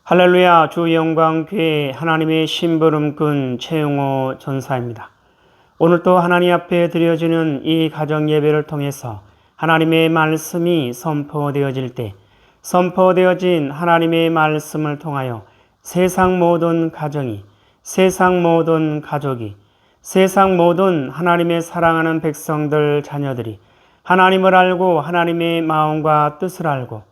할렐루야. 주 영광교회 하나님의 심부름꾼 최용호 전사입니다. 오늘도 하나님 앞에 드려지는 이 가정 예배를 통해서 하나님의 말씀이 선포되어질 때 선포되어진 하나님의 말씀을 통하여 세상 모든 가정이, 세상 모든 가족이, 세상 모든 하나님의 사랑하는 백성들 자녀들이 하나님을 알고 하나님의 마음과 뜻을 알고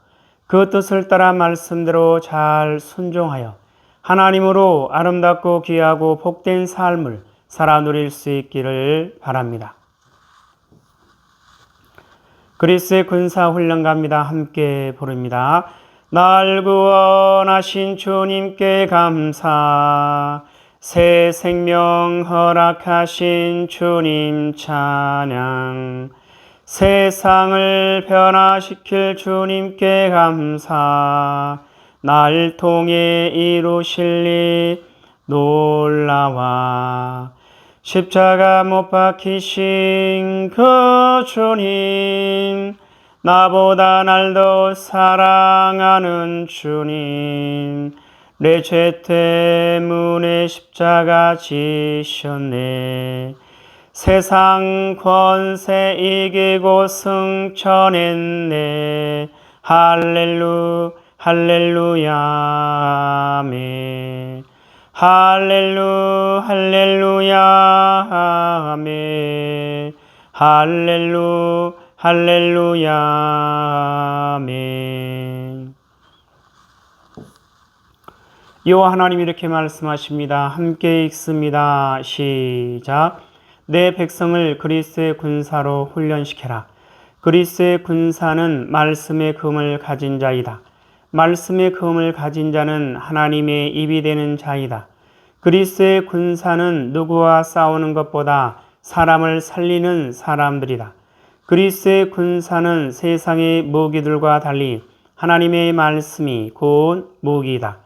그 뜻을 따라 말씀대로 잘 순종하여 하나님으로 아름답고 귀하고 복된 삶을 살아 누릴 수 있기를 바랍니다. 그리스의 군사훈련가입니다. 함께 부릅니다. 날 구원하신 주님께 감사, 새 생명 허락하신 주님 찬양, 세상을 변화시킬 주님께 감사, 날 통해 이루실 일 놀라와, 십자가 못 박히신 그 주님, 나보다 날 더 사랑하는 주님, 내 죄 때문에 십자가 지셨네. 세상 권세 이기고 승천했네. 할렐루야 아멘. 할렐루야 아멘. 할렐루야 아멘. 여호와 하나님이 이렇게 말씀하십니다. 함께 읽습니다. 시작. 내 백성을 그리스의 군사로 훈련시켜라. 그리스의 군사는 말씀의 금을 가진 자이다. 말씀의 금을 가진 자는 하나님의 입이 되는 자이다. 그리스의 군사는 누구와 싸우는 것보다 사람을 살리는 사람들이다. 그리스의 군사는 세상의 무기들과 달리 하나님의 말씀이 곧 무기이다.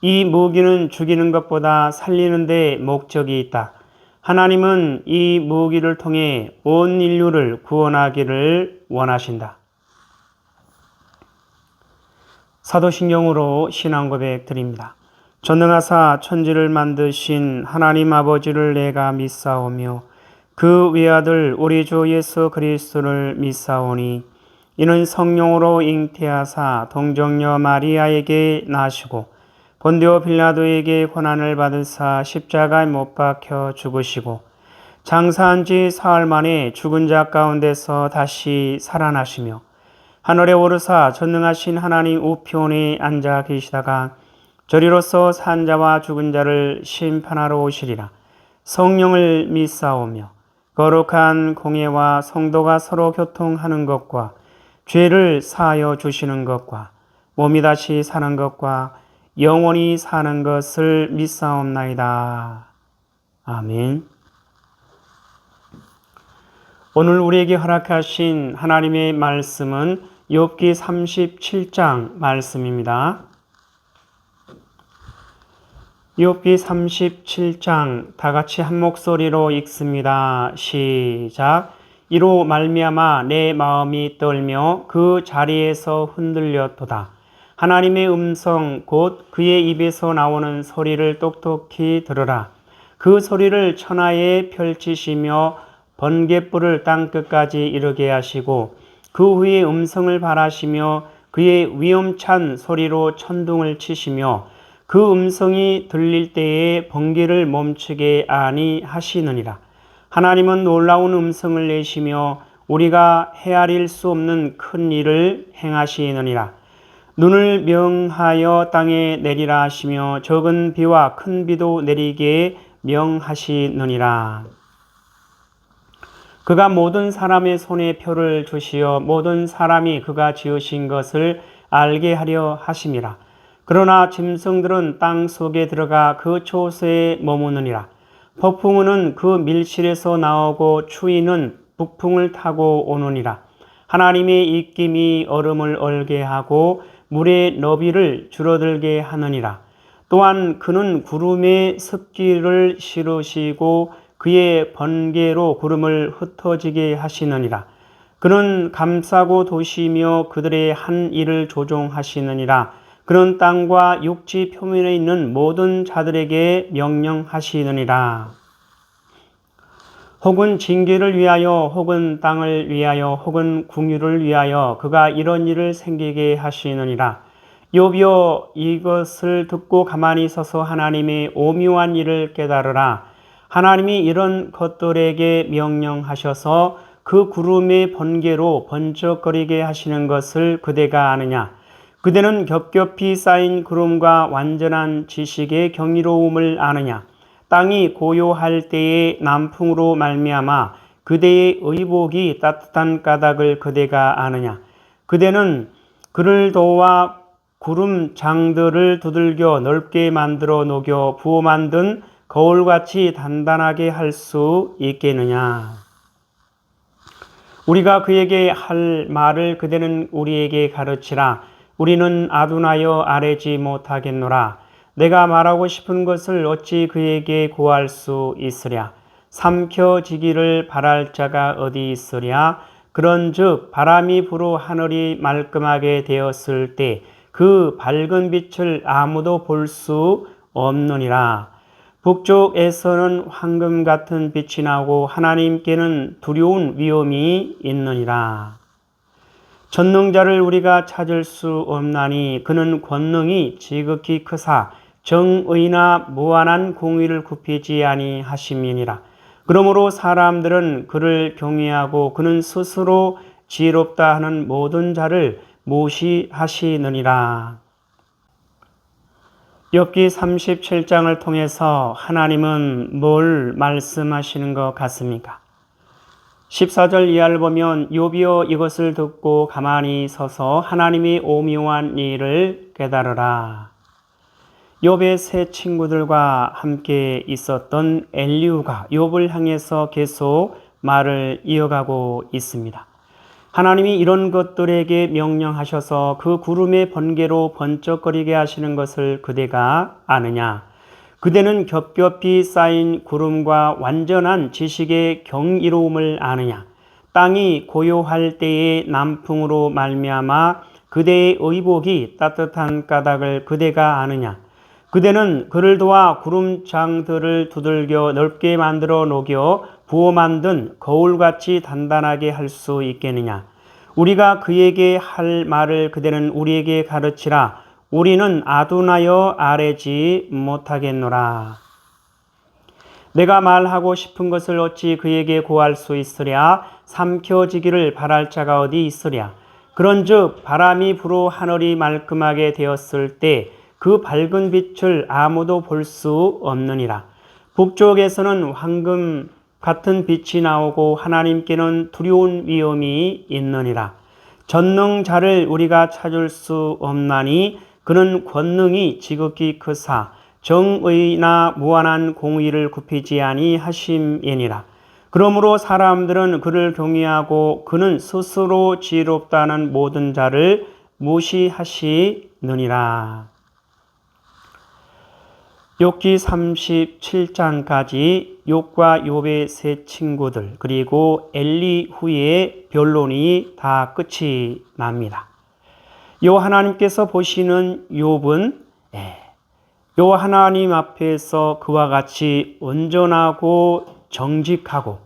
이 무기는 죽이는 것보다 살리는 데 목적이 있다. 하나님은 이 무기를 통해 온 인류를 구원하기를 원하신다. 사도신경으로 신앙 고백 드립니다. 전능하사 천지를 만드신 하나님 아버지를 내가 믿사오며 그 외아들 우리 주 예수 그리스도를 믿사오니 이는 성령으로 잉태하사 동정녀 마리아에게 나시고 본디오 빌라도에게 고난을 받으사 십자가에 못 박혀 죽으시고 장사한 지 사흘 만에 죽은 자 가운데서 다시 살아나시며 하늘에 오르사 전능하신 하나님 우편에 앉아 계시다가 저리로서 산 자와 죽은 자를 심판하러 오시리라. 성령을 믿사오며 거룩한 공예와 성도가 서로 교통하는 것과 죄를 사하여 주시는 것과 몸이 다시 사는 것과 영원히 사는 것을 믿사옵나이다. 아멘. 오늘 우리에게 허락하신 하나님의 말씀은 욥기 37장 말씀입니다. 욥기 37장 다 같이 한 목소리로 읽습니다. 시작. 이로 말미암아 내 마음이 떨며 그 자리에서 흔들렸도다. 하나님의 음성 곧 그의 입에서 나오는 소리를 똑똑히 들으라. 그 소리를 천하에 펼치시며 번갯불을 땅끝까지 이르게 하시고 그 후에 음성을 발하시며 그의 위엄찬 소리로 천둥을 치시며 그 음성이 들릴 때에 번개를 멈추게 아니하시느니라. 하나님은 놀라운 음성을 내시며 우리가 헤아릴 수 없는 큰 일을 행하시느니라. 눈을 명하여 땅에 내리라 하시며 적은 비와 큰 비도 내리게 명하시느니라. 그가 모든 사람의 손에 표를 주시어 모든 사람이 그가 지으신 것을 알게 하려 하심이라. 그러나 짐승들은 땅 속에 들어가 그 초소에 머무느니라. 폭풍우는 그 밀실에서 나오고 추위는 북풍을 타고 오느니라. 하나님의 입김이 얼음을 얼게 하고 물의 너비를 줄어들게 하느니라. 또한 그는 구름에 습기를 실으시고 그의 번개로 구름을 흩어지게 하시느니라. 그는 감싸고 도시며 그들의 한 일을 조종하시느니라. 그런 땅과 육지 표면에 있는 모든 자들에게 명령하시느니라. 혹은 징계를 위하여 혹은 땅을 위하여 혹은 궁유를 위하여 그가 이런 일을 생기게 하시느니라. 욥이여 이것을 듣고 가만히 서서 하나님의 오묘한 일을 깨달으라. 하나님이 이런 것들에게 명령하셔서 그 구름의 번개로 번쩍거리게 하시는 것을 그대가 아느냐. 그대는 겹겹이 쌓인 구름과 완전한 지식의 경이로움을 아느냐. 땅이 고요할 때에 남풍으로 말미암아 그대의 의복이 따뜻한 까닭을 그대가 아느냐. 그대는 그를 도와 구름 장들을 두들겨 넓게 만들어 녹여 부어 만든 거울같이 단단하게 할 수 있겠느냐. 우리가 그에게 할 말을 그대는 우리에게 가르치라. 우리는 아둔하여 아뢰지 못하겠노라. 내가 말하고 싶은 것을 어찌 그에게 구할 수 있으랴. 삼켜지기를 바랄 자가 어디 있으랴. 그런즉 바람이 불어 하늘이 말끔하게 되었을 때 그 밝은 빛을 아무도 볼 수 없느니라. 북쪽에서는 황금 같은 빛이 나고 하나님께는 두려운 위험이 있느니라. 전능자를 우리가 찾을 수 없나니 그는 권능이 지극히 크사 정의나 무한한 공의를 굽히지 아니하심이니라. 그러므로 사람들은 그를 경외하고 그는 스스로 지혜롭다 하는 모든 자를 무시하시느니라. 욥기 37장을 통해서 하나님은 뭘 말씀하시는 것 같습니까? 14절 이하를 보면 욥이여 이것을 듣고 가만히 서서 하나님의 오묘한 일을 깨달으라. 욥의 세 친구들과 함께 있었던 엘리후가 욥을 향해서 계속 말을 이어가고 있습니다. 하나님이 이런 것들에게 명령하셔서 그 구름의 번개로 번쩍거리게 하시는 것을 그대가 아느냐. 그대는 겹겹이 쌓인 구름과 완전한 지식의 경이로움을 아느냐. 땅이 고요할 때에 남풍으로 말미암아 그대의 의복이 따뜻한 까닭을 그대가 아느냐. 그대는 그를 도와 구름장들을 두들겨 넓게 만들어 녹여 부어 만든 거울같이 단단하게 할 수 있겠느냐. 우리가 그에게 할 말을 그대는 우리에게 가르치라. 우리는 아둔하여 아뢰지 못하겠노라. 내가 말하고 싶은 것을 어찌 그에게 구할 수 있으랴. 삼켜지기를 바랄 자가 어디 있으랴. 그런즉 바람이 불어 하늘이 말끔하게 되었을 때 그 밝은 빛을 아무도 볼 수 없느니라. 북쪽에서는 황금 같은 빛이 나오고 하나님께는 두려운 위험이 있느니라. 전능자를 우리가 찾을 수 없나니 그는 권능이 지극히 크사 정의나 무한한 공의를 굽히지 아니하심이니라. 그러므로 사람들은 그를 경외하고 그는 스스로 지혜롭다는 모든 자를 무시하시느니라. 욥기 37장까지 욥과 욥의 세 친구들 그리고 엘리후의 변론이 다 끝이 납니다. 요 하나님께서 보시는 욥은 요 하나님 앞에서 그와 같이 온전하고 정직하고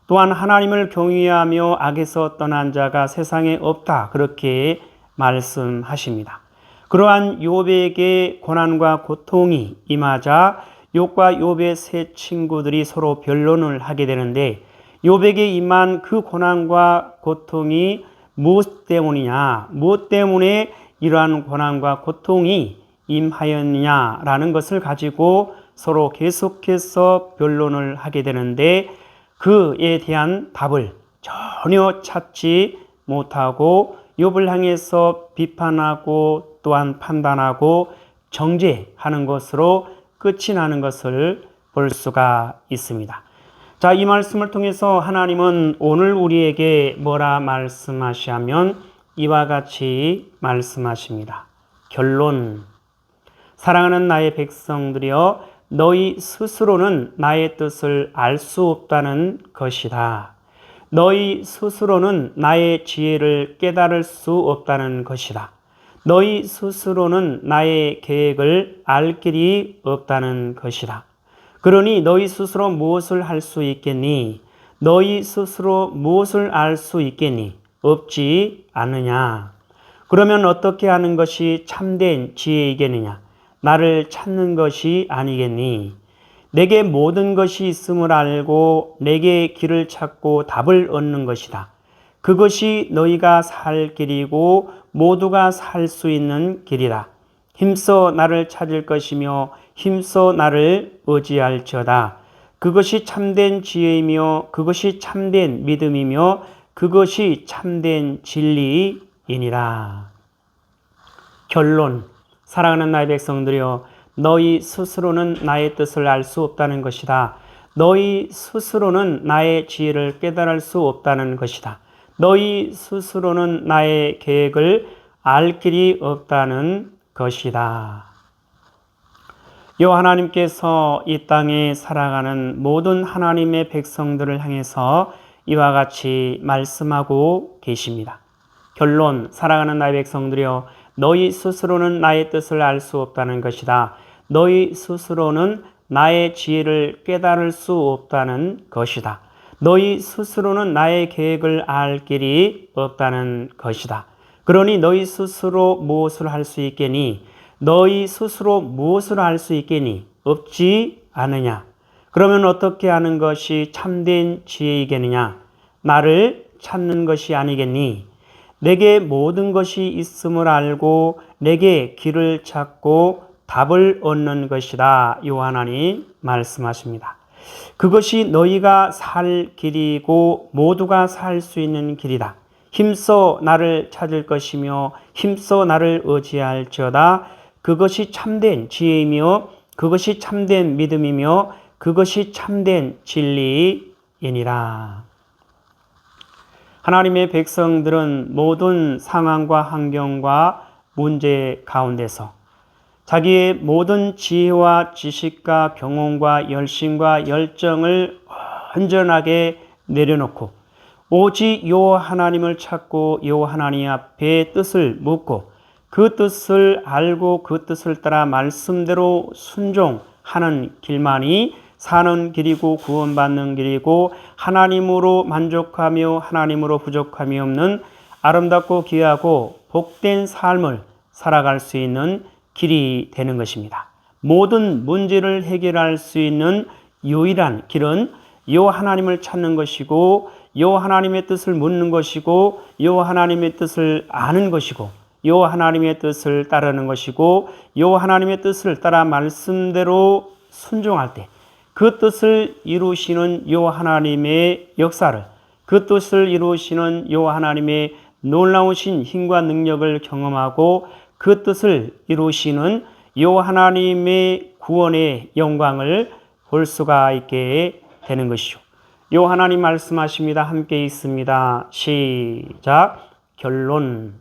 또한 하나님을 경외하며 악에서 떠난 자가 세상에 없다 그렇게 말씀하십니다. 그러한 욥에게 고난과 고통이 임하자 욥과 욥의 세 친구들이 서로 변론을 하게 되는데 욥에게 임한 그 고난과 고통이 무엇 때문이냐, 무엇 때문에 이러한 고난과 고통이 임하였느냐라는 것을 가지고 서로 계속해서 변론을 하게 되는데 그에 대한 답을 전혀 찾지 못하고 욥을 향해서 비판하고 또한 판단하고 정죄하는 것으로 끝이 나는 것을 볼 수가 있습니다. 자, 이 말씀을 통해서 하나님은 오늘 우리에게 뭐라 말씀하시냐면 이와 같이 말씀하십니다. 결론. 사랑하는 나의 백성들이여 너희 스스로는 나의 뜻을 알 수 없다는 것이다. 너희 스스로는 나의 지혜를 깨달을 수 없다는 것이다. 너희 스스로는 나의 계획을 알 길이 없다는 것이다. 그러니 너희 스스로 무엇을 할 수 있겠니? 너희 스스로 무엇을 알 수 있겠니? 없지 않느냐? 그러면 어떻게 하는 것이 참된 지혜이겠느냐? 나를 찾는 것이 아니겠니? 내게 모든 것이 있음을 알고 내게 길을 찾고 답을 얻는 것이다. 그것이 너희가 살 길이고 모두가 살 수 있는 길이다. 힘써 나를 찾을 것이며 힘써 나를 의지할지어다. 그것이 참된 지혜이며 그것이 참된 믿음이며 그것이 참된 진리이니라. 결론. 사랑하는 나의 백성들이여, 너희 스스로는 나의 뜻을 알 수 없다는 것이다. 너희 스스로는 나의 지혜를 깨달을 수 없다는 것이다. 너희 스스로는 나의 계획을 알 길이 없다는 것이다. 요 하나님께서 이 땅에 살아가는 모든 하나님의 백성들을 향해서 이와 같이 말씀하고 계십니다. 결론, 사랑하는 나의 백성들이여, 너희 스스로는 나의 뜻을 알 수 없다는 것이다. 너희 스스로는 나의 지혜를 깨달을 수 없다는 것이다. 너희 스스로는 나의 계획을 알 길이 없다는 것이다. 그러니 너희 스스로 무엇을 할 수 있겠니? 너희 스스로 무엇을 할 수 있겠니? 없지 않느냐? 그러면 어떻게 하는 것이 참된 지혜이겠느냐? 나를 찾는 것이 아니겠니? 내게 모든 것이 있음을 알고 내게 길을 찾고 답을 얻는 것이다. 요한하니 말씀하십니다. 그것이 너희가 살 길이고 모두가 살 수 있는 길이다. 힘써 나를 찾을 것이며 힘써 나를 의지할지어다. 그것이 참된 지혜이며 그것이 참된 믿음이며 그것이 참된 진리이니라. 하나님의 백성들은 모든 상황과 환경과 문제 가운데서 자기의 모든 지혜와 지식과 경험과 열심과 열정을 온전하게 내려놓고 오직 요 하나님을 찾고 요 하나님 앞에 뜻을 묻고 그 뜻을 알고 그 뜻을 따라 말씀대로 순종하는 길만이 사는 길이고 구원받는 길이고 하나님으로 만족하며 하나님으로 부족함이 없는 아름답고 귀하고 복된 삶을 살아갈 수 있는 길이 되는 것입니다. 모든 문제를 해결할 수 있는 유일한 길은 요 하나님을 찾는 것이고 요 하나님의 뜻을 묻는 것이고 요 하나님의 뜻을 아는 것이고 요 하나님의 뜻을 따르는 것이고 요 하나님의 뜻을 따라 말씀대로 순종할 때 그 뜻을 이루시는 요 하나님의 역사를, 그 뜻을 이루시는 요 하나님의 놀라우신 힘과 능력을 경험하고 그 뜻을 이루시는 요 하나님의 구원의 영광을 볼 수가 있게 되는 것이죠. 요 하나님 말씀하십니다. 함께 있습니다. 시작. 결론.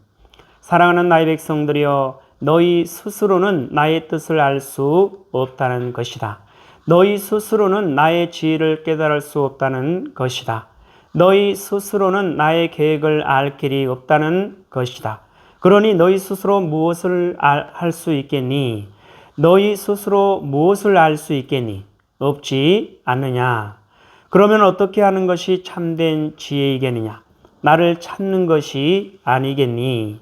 사랑하는 나의 백성들이여, 너희 스스로는 나의 뜻을 알 수 없다는 것이다. 너희 스스로는 나의 지혜를 깨달을 수 없다는 것이다. 너희 스스로는 나의 계획을 알 길이 없다는 것이다. 그러니 너희 스스로 무엇을 할 수 있겠니? 너희 스스로 무엇을 알 수 있겠니? 없지 않느냐? 그러면 어떻게 하는 것이 참된 지혜이겠느냐? 나를 찾는 것이 아니겠니?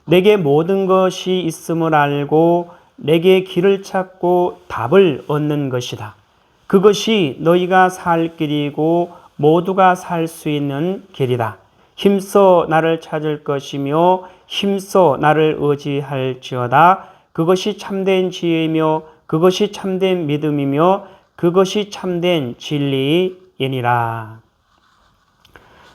내게 모든 것이 있음을 알고 내게 길을 찾고 답을 얻는 것이다. 그것이 너희가 살 길이고 모두가 살 수 있는 길이다. 힘써 나를 찾을 것이며 힘써 나를 의지할지어다. 그것이 참된 지혜이며 그것이 참된 믿음이며 그것이 참된 진리이니라.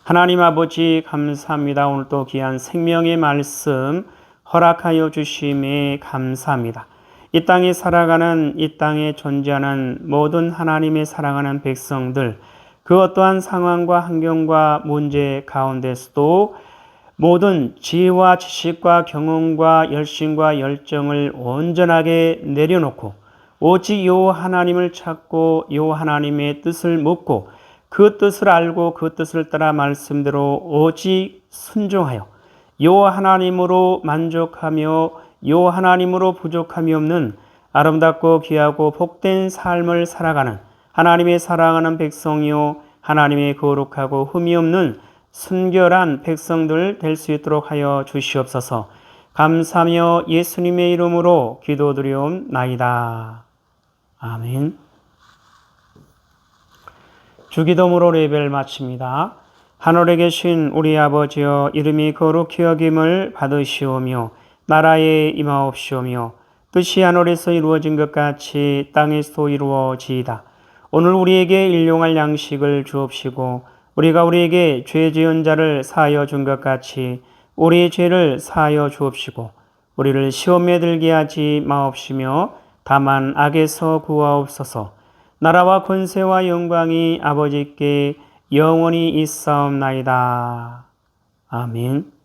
하나님 아버지 감사합니다. 오늘 또 귀한 생명의 말씀 허락하여 주심에 감사합니다. 이 땅에 살아가는, 이 땅에 존재하는 모든 하나님의 사랑하는 백성들, 그 어떠한 상황과 환경과 문제 가운데서도 모든 지혜와 지식과 경험과 열심과 열정을 온전하게 내려놓고 오직 요 하나님을 찾고 요 하나님의 뜻을 묻고 그 뜻을 알고 그 뜻을 따라 말씀대로 오직 순종하여 요 하나님으로 만족하며 요 하나님으로 부족함이 없는 아름답고 귀하고 복된 삶을 살아가는 하나님의 사랑하는 백성이요 하나님의 거룩하고 흠이 없는 순결한 백성들 될 수 있도록 하여 주시옵소서. 감사하며 예수님의 이름으로 기도드리옵나이다. 아멘. 주기도문으로 예배를 마칩니다. 하늘에 계신 우리 아버지여, 이름이 거룩히 여김을 받으시오며 나라에 임하옵시오며 뜻이 하늘에서 이루어진 것 같이 땅에서도 이루어지이다. 오늘 우리에게 일용할 양식을 주옵시고 우리가 우리에게 죄 지은 자를 사하여 준 것 같이 우리의 죄를 사하여 주옵시고 우리를 시험에 들게 하지 마옵시며 다만 악에서 구하옵소서. 나라와 권세와 영광이 아버지께 영원히 있사옵나이다. 아멘.